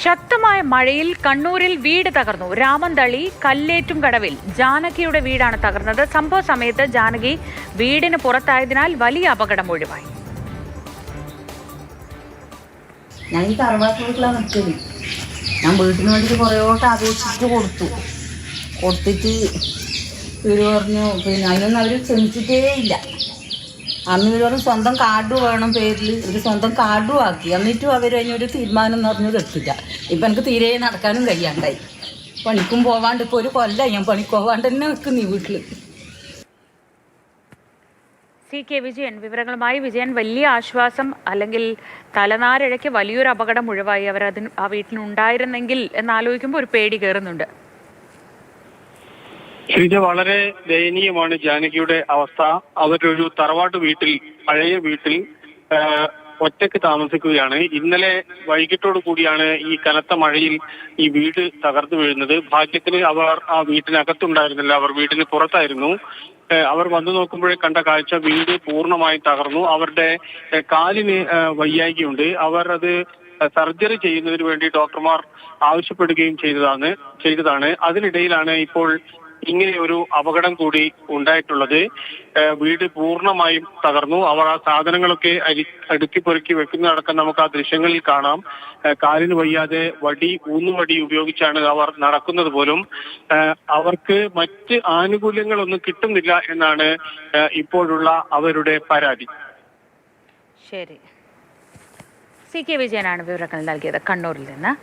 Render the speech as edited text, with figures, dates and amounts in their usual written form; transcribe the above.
ശക്തമായ മഴയിൽ കണ്ണൂരിൽ വീട് തകർന്നു. രാമന്തളി കല്ലേറ്റും കടവിൽ ജാനകിയുടെ വീടാണ് തകർന്നത്. സംഭവ സമയത്ത് ജാനകി വീടിന് പുറത്തായതിനാൽ വലിയ അപകടം ഒഴിവായി. ഞാൻ ഈ തറവാട്ട് വീട്ടിലാണ് നിൽക്കുന്നത്. ഞാൻ വീട്ടിന് വേണ്ടിയിട്ട് കുറേയോട്ട് അപേക്ഷിച്ചിട്ട് കൊടുത്തിട്ട് ഇവർ പറഞ്ഞു പിന്നെ അതിനൊന്നും അവർ ക്ഷമിച്ചിട്ടേ ഇല്ല. അന്ന് ഇവർ സ്വന്തം കാർഡ് വേണം പേരിൽ, ഒരു സ്വന്തം കാർഡും ആക്കി. എന്നിട്ടും അവർ അതിനൊരു തീരുമാനം എന്ന് പറഞ്ഞത് എത്തില്ല. ഇപ്പം എനിക്ക് തീരെ നടക്കാനും കഴിയാണ്ടായി. പണിക്കും പോവാണ്ട് ഇപ്പോൾ ഒരു കൊല്ലമായി ഞാൻ പണിക്ക് പോവാണ്ട് തന്നെ നിൽക്കുന്നു ഈ വീട്ടിൽ. CK വിജയൻ വിവരങ്ങളുമായി. വിജയൻ, വലിയ ആശ്വാസം, അല്ലെങ്കിൽ തലനാരിഴയ്ക്ക് വലിയൊരു അപകടം ഒഴിവായി. അവർ ആ വീട്ടിലുണ്ടായിരുന്നെങ്കിൽ എന്നാലോചിക്കുമ്പോൾ ഒരു പേടി കയറുന്നുണ്ട്. ശ്രീജ, വളരെ ദയനീയമാണ് ജാനകിയുടെ അവസ്ഥ. അവരൊരു തറവാട്ട് വീട്ടിൽ, പഴയ വീട്ടിൽ ഒറ്റയ്ക്ക് താമസിക്കുകയാണ്. ഇന്നലെ വൈകിട്ടോടു കൂടിയാണ് ഈ കനത്ത മഴയിൽ ഈ വീട് തകർന്നു വീഴുന്നത്. ഭാഗ്യത്തിന് അവർ ആ വീട്ടിനകത്തുണ്ടായിരുന്നില്ല, അവർ വീട്ടിന് പുറത്തായിരുന്നു. അവർ വന്നു നോക്കുമ്പോഴേ കണ്ട കാഴ്ച വീട് പൂർണ്ണമായും തകർന്നു. അവരുടെ കാലിന് വയ്യായ്കയുണ്ട്. അവർ അത് സർജറി ചെയ്യുന്നതിന് വേണ്ടി ഡോക്ടർമാർ ആവശ്യപ്പെടുകയും ചെയ്തതാണ്. അതിനിടയിലാണ് ഇപ്പോൾ ഇങ്ങനെ ഒരു അപകടം കൂടി ഉണ്ടായിട്ടുള്ളത്. വീട് പൂർണ്ണമായും തകർന്നു. അവർ ആ സാധനങ്ങളൊക്കെ അടുക്കി പെറുക്കി വെക്കുന്നതടക്കം നമുക്ക് ആ ദൃശ്യങ്ങളിൽ കാണാം. കാലിന് വയ്യാതെ ഊന്നുവടി ഉപയോഗിച്ചാണ് അവർ നടക്കുന്നത് പോലും. അവർക്ക് മറ്റ് ആനുകൂല്യങ്ങളൊന്നും കിട്ടുന്നില്ല എന്നാണ് ഇപ്പോഴുള്ള അവരുടെ പരാതി. ശരി, CK വിജയനാണ് വിവരങ്ങൾ നൽകിയത് കണ്ണൂരിൽ നിന്ന്.